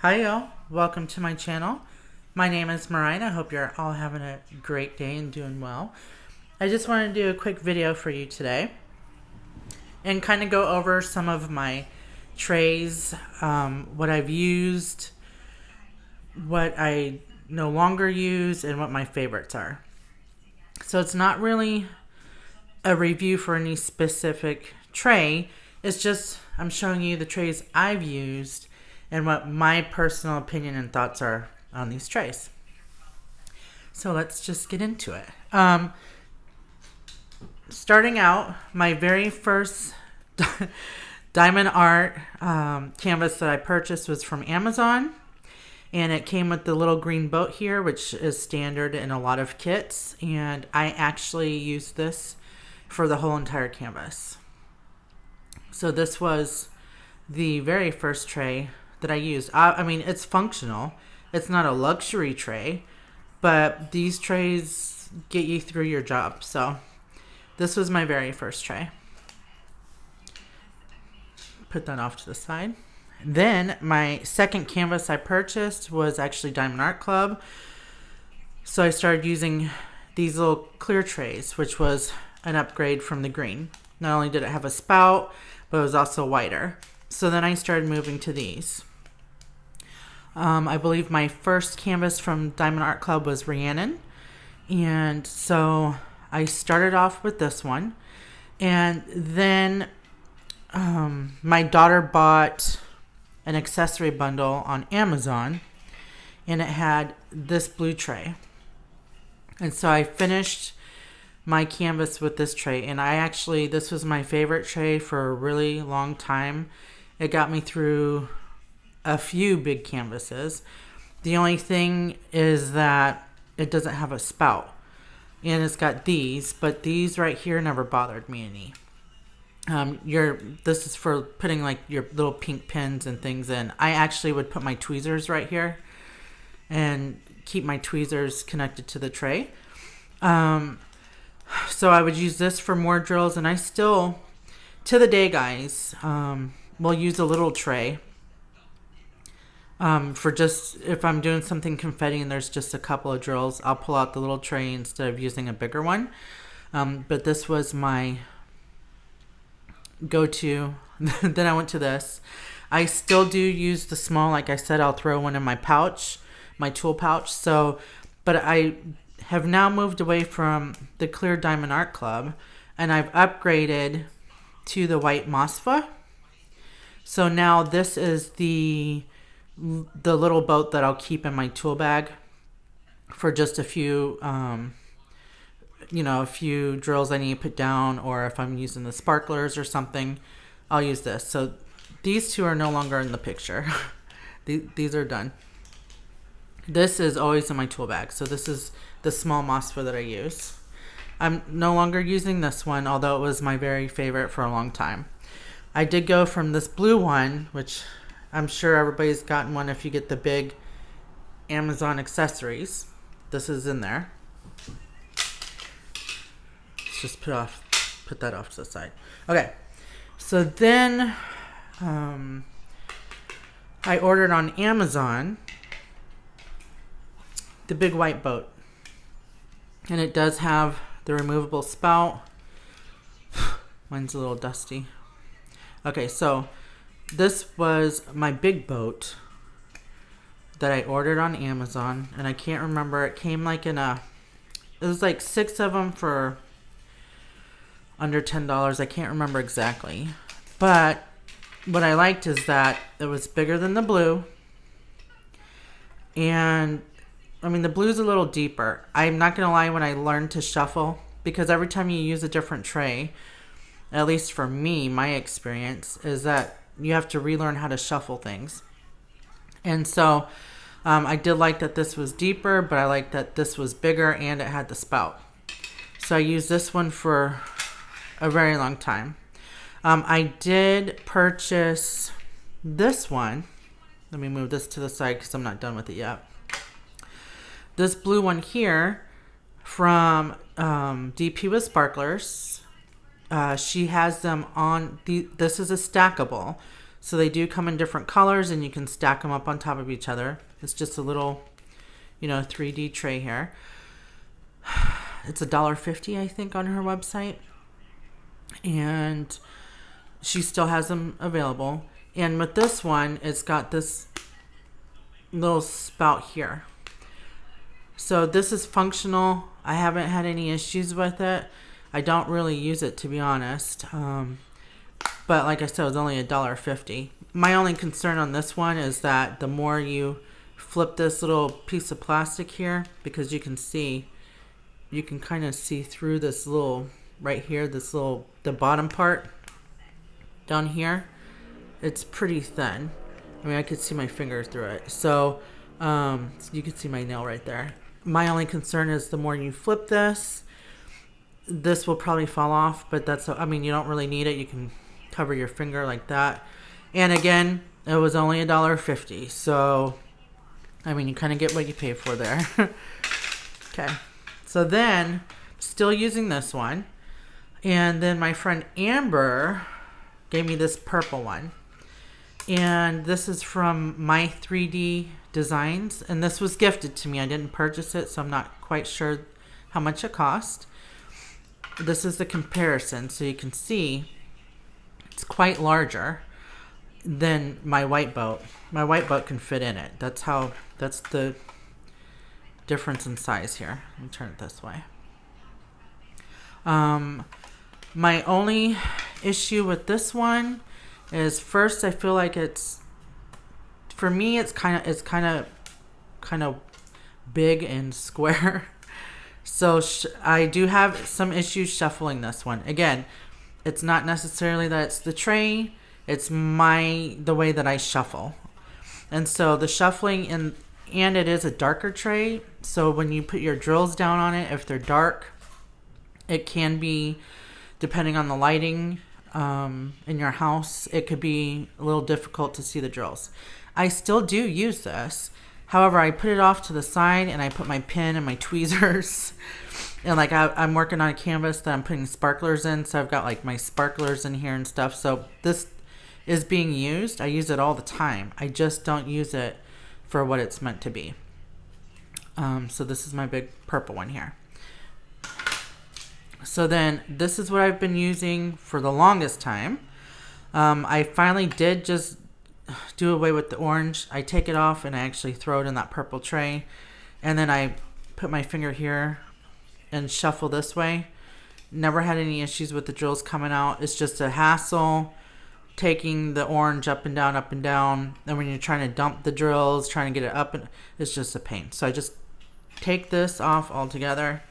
Hi y'all, welcome to my channel. My name is Mariah. I hope you're all having a great day and doing well. I just wanted to do a quick video for you today and kind of go over some of my trays, what I've used, what I no longer use, and what my favorites are. So it's not really a review for any specific tray. It's just I'm showing you the trays I've used and what my personal opinion and thoughts are on these trays. So let's just get into it. Starting out, my very first diamond art canvas that I purchased was from Amazon, and it came with the little green boat here, which is standard in a lot of kits, and I actually used this for the whole entire canvas. So this was the very first tray that I used. I mean, it's functional. It's not a luxury tray, but these trays get you through your job. So this was my very first tray. Put that off to the side. Then my second canvas I purchased was actually Diamond Art Club. So I started using these little clear trays, which was an upgrade from the green. Not only did it have a spout, but it was also wider. So then I started moving to these. I believe my first canvas from Diamond Art Club was Rhiannon. And so I started off with this one. And then my daughter bought an accessory bundle on Amazon. And it had this blue tray. And so I finished my canvas with this tray. And this was my favorite tray for a really long time. It got me through a few big canvases. The only thing is that it doesn't have a spout, and it's got these, but these right here never bothered me any. This is for putting like your little pink pins and things in. I actually would put my tweezers right here and keep my tweezers connected to the tray. So I would use this for more drills, and I still, to the day, guys, will use a little tray. For just, if I'm doing something confetti and there's just a couple of drills, I'll pull out the little tray instead of using a bigger one. But this was my go-to. Then I went to this. I still do use the small. Like I said, I'll throw one in my pouch, my tool pouch. So, but I have now moved away from the clear Diamond Art Club, and I've upgraded to the white Mosfa. So now this is the little boat that I'll keep in my tool bag for just a few, a few drills I need to put down, or if I'm using the sparklers or something, I'll use this. So these two are no longer in the picture. These are done. This is always in my tool bag. So this is the small Mosfa that I use. I'm no longer using this one, although it was my very favorite for a long time. I did go from this blue one, which I'm sure everybody's gotten one if you get the big Amazon accessories. This is in there. Let's just put that off to the side. Okay, so then I ordered on Amazon the big white boat. And it does have the removable spout. Mine's a little dusty. Okay, so this was my big boat that I ordered on Amazon, and I can't remember. It came like it was like 6 of them for under $10. I can't remember exactly. But what I liked is that it was bigger than the blue. And I mean, the blue's a little deeper. I'm not going to lie, when I learned to shuffle, because every time you use a different tray, at least for me, my experience is that you have to relearn how to shuffle things. And so I did like that this was deeper, but I liked that this was bigger and it had the spout. So I used this one for a very long time. I did purchase this one. Let me move this to the side because I'm not done with it yet. This blue one here from DPwithasparklers. She has them on, this is a stackable. So they do come in different colors, and you can stack them up on top of each other. It's just a little, 3D tray here. It's $1.50, I think, on her website. And she still has them available. And with this one, it's got this little spout here. So this is functional. I haven't had any issues with it. I don't really use it, to be honest. But like I said, it was only $1.50. My only concern on this one is that the more you flip this little piece of plastic here, because you can kind of see through this little, right here, the bottom part down here. It's pretty thin. I mean, I could see my finger through it. So you can see my nail right there. My only concern is the more you flip this will probably fall off, but you don't really need it. You can cover your finger like that. And again, it was only $1.50. So, you kind of get what you pay for there. Okay. So then, still using this one. And then my friend Amber gave me this purple one. And this is from My 3D Designs. And this was gifted to me. I didn't purchase it, so I'm not quite sure how much it cost. This is the comparison. So you can see it's quite larger than my white boat. My white boat can fit in it. That's the difference in size here. Let me turn it this way. My only issue with this one is, first, I feel like for me it's kind of big and square. So I do have some issues shuffling this one. Again, it's not necessarily that it's the tray, it's the way that I shuffle. And so the shuffling, and it is a darker tray, so when you put your drills down on it, if they're dark, it can be, depending on the lighting in your house, it could be a little difficult to see the drills. I still do use this. However, I put it off to the side, and I put my pin and my tweezers. And I'm working on a canvas that I'm putting sparklers in, so I've got my sparklers in here and stuff. So this is being used. I use it all the time. I just don't use it for what it's meant to be. So this is my big purple one here. So then this is what I've been using for the longest time. I finally did just do away with the orange. I take it off and I actually throw it in that purple tray. And then I put my finger here and shuffle this way. Never had any issues with the drills coming out. It's just a hassle taking the orange up and down, up and down. And when you're trying to dump the drills, trying to get it up, it's just a pain. So I just take this off altogether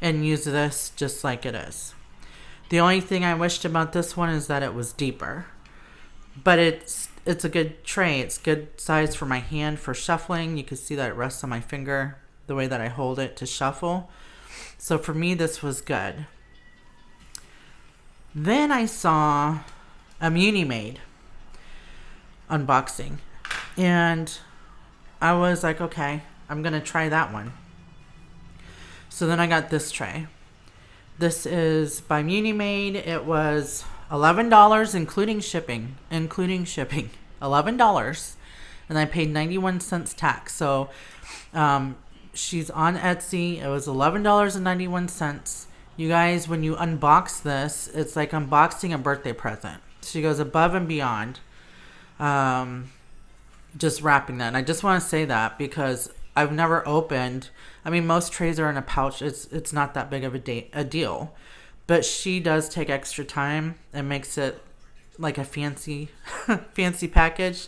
and use this just like it is. The only thing I wished about this one is that it was deeper. But it's a good tray. It's good size for my hand for shuffling. You can see that it rests on my finger the way that I hold it to shuffle. So for me, this was good. Then I saw a Munimade unboxing. And I was like, okay, I'm going to try that one. So then I got this tray. This is by Munimade. It was $11 including shipping. $11. And I paid 91 cents tax. So she's on Etsy. It was $11.91. You guys, when you unbox this, it's like unboxing a birthday present. She goes above and beyond just wrapping that. And I just want to say that because I've never opened. Most trays are in a pouch. It's not that big of a deal. But she does take extra time and makes it like a fancy package.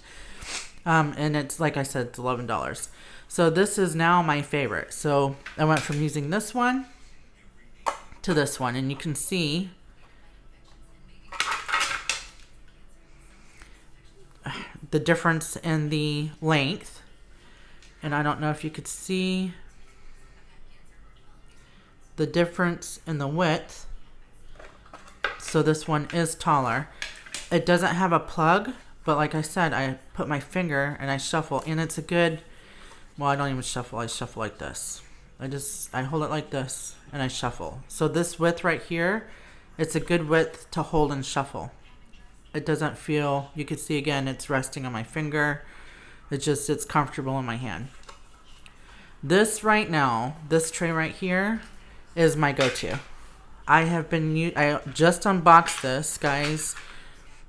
And it's, like I said, it's $11. So this is now my favorite. So I went from using this one to this one. And you can see the difference in the length. And I don't know if you could see the difference in the width. So this one is taller. It doesn't have a plug, but like I said, I put my finger and I shuffle, and it's a good, well, I don't even shuffle. I shuffle like this. I hold it like this and I shuffle. So this width right here, it's a good width to hold and shuffle. It doesn't feel, you can see again, it's resting on my finger. It's comfortable in my hand. This right now, this tray right here is my go-to. I just unboxed this, guys,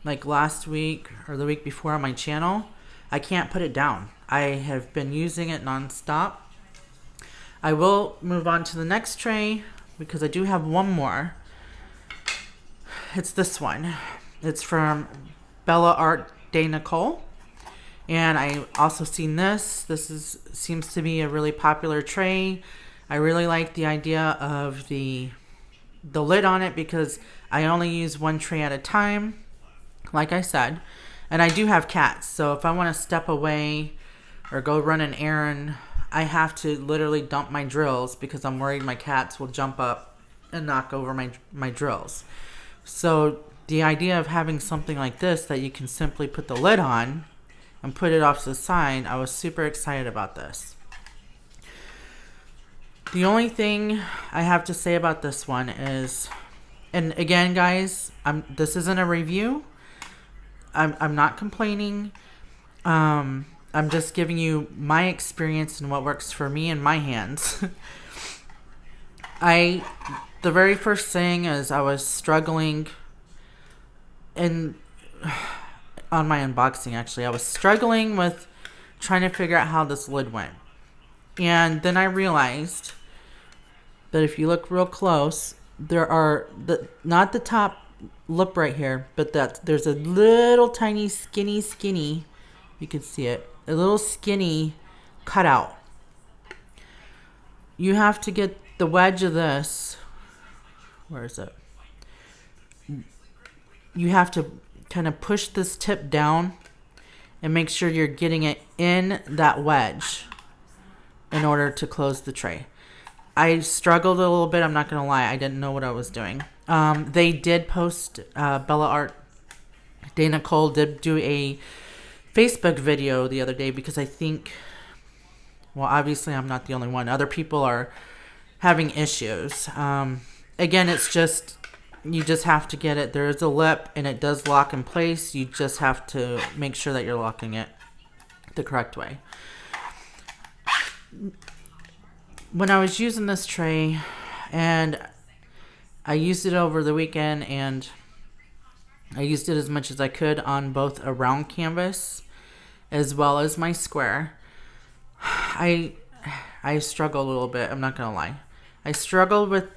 like last week or the week before on my channel. I can't put it down. I have been using it nonstop. I will move on to the next tray because I do have one more. It's this one. It's from Bella Art de Nicole. And I also seen this. Seems to be a really popular tray. I really like the idea of the lid on it because I only use one tray at a time, like I said. And I do have cats, so if I want to step away or go run an errand, I have to literally dump my drills because I'm worried my cats will jump up and knock over my drills. So the idea of having something like this that you can simply put the lid on and put it off to the side, I was super excited about this. The only thing I have to say about this one is, and again guys, this isn't a review. I'm not complaining. I'm just giving you my experience and what works for me and my hands. The very first thing is I was struggling on my unboxing actually. I was struggling with trying to figure out how this lid went. And then I realized that if you look real close, there are not the top lip right here, but there's a little tiny skinny, you can see it, a little skinny cutout. You have to get the wedge of this. Where is it? You have to kind of push this tip down and make sure you're getting it in that wedge in order to close the tray. I struggled a little bit, I'm not gonna lie. I didn't know what I was doing. They did post, Bella Art de Nicole did do a Facebook video the other day because I think, well, obviously I'm not the only one. Other people are having issues. Again, it's just, you just have to get it. There is a lip and it does lock in place. You just have to make sure that you're locking it the correct way. When I was using this tray, and I used it over the weekend, and I used it as much as I could on both a round canvas as well as my square. I struggled a little bit, I'm not gonna lie. I struggled with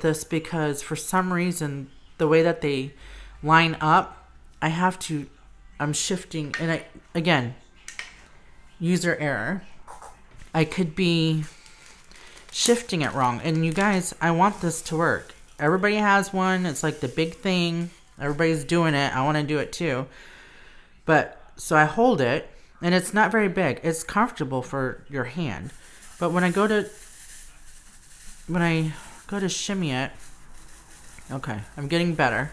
this because for some reason the way that they line up, I'm shifting, and again, user error. I could be shifting it wrong. And you guys, I want this to work. Everybody has one. It's like the big thing. Everybody's doing it. I want to do it too. But so I hold it, and it's not very big. It's comfortable for your hand. But when I go to shimmy it, okay, I'm getting better.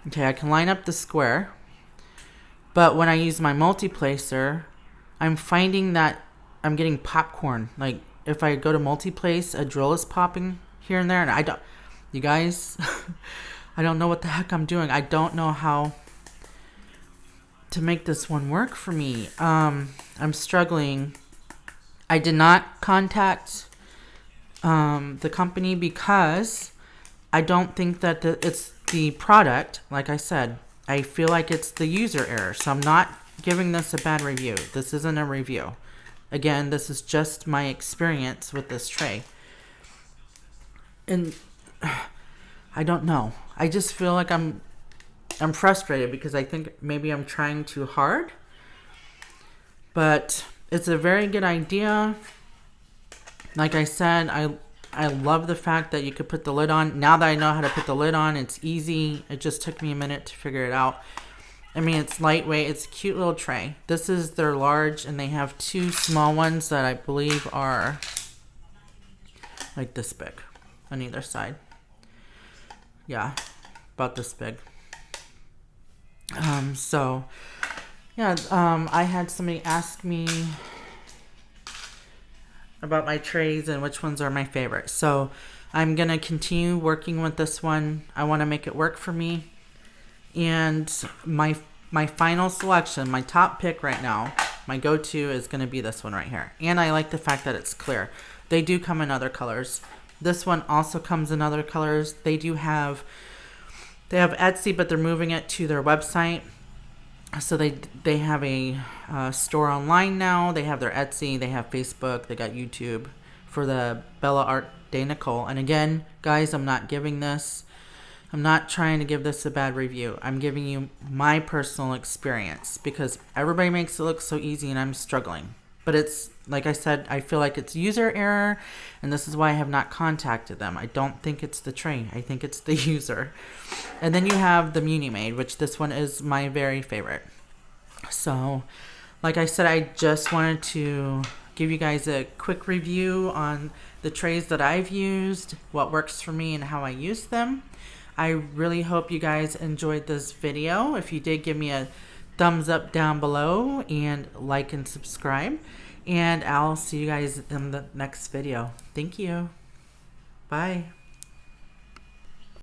Okay, I can line up the square. But when I use my multi-placer, I'm finding that I'm getting popcorn. Like, if I go to multi-place, a drill is popping here and there, and I don't, you guys, I don't know what the heck I'm doing. I don't know how to make this one work for me. I'm struggling. I did not contact the company because I don't think that it's the product. Like I said, I feel like it's the user error. So I'm not giving this a bad review. This isn't a review. Again, this is just my experience with this tray. And I don't know. I just feel like I'm frustrated because I think maybe I'm trying too hard. But it's a very good idea. Like I said, I love the fact that you could put the lid on. Now that I know how to put the lid on, it's easy. It just took me a minute to figure it out. I mean, it's lightweight. It's a cute little tray. This is their large, and they have two small ones that I believe are like this big on either side. Yeah, about this big. So, yeah, I had somebody ask me about my trays and which ones are my favorite. So I'm going to continue working with this one. I want to make it work for me. And my final selection, my top pick right now, my go-to is going to be this one right here. And I like the fact that it's clear. They do come in other colors. This one also comes in other colors. They have Etsy, but they're moving it to their website. So they have a store online now. They have their Etsy. They have Facebook. They got YouTube for the Bella Art de Nicole. And again, guys, I'm not trying to give this a bad review. I'm giving you my personal experience because everybody makes it look so easy and I'm struggling. But it's, like I said, I feel like it's user error, and this is why I have not contacted them. I don't think it's the tray. I think it's the user. And then you have the Munimade, which this one is my very favorite. So, like I said, I just wanted to give you guys a quick review on the trays that I've used, what works for me, and how I use them. I really hope you guys enjoyed this video. If you did, give me a thumbs up down below and like and subscribe. And I'll see you guys in the next video. Thank you. Bye.